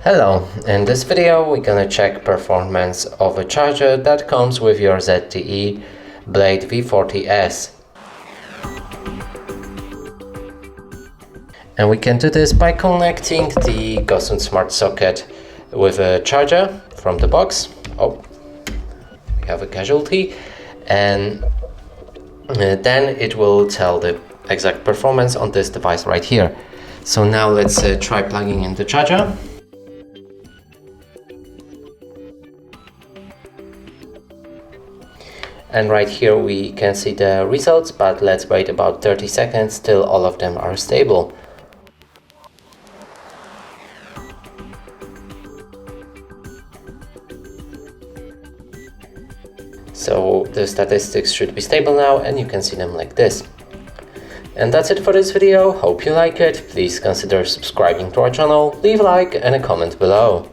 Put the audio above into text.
Hello, in this video we're gonna check performance of a charger that comes with your ZTE Blade V40s. And we can do this by connecting the Gosun Smart socket with a charger from the box. Oh, we have a casualty. And then it will tell the exact performance on this device right here. So now let's try plugging in the charger. And right here we can see the results, but let's wait about 30 seconds till all of them are stable. So the statistics should be stable now and you can see them like this. And that's it for this video. Hope you like it. Please consider subscribing to our channel, leave a like and a comment below.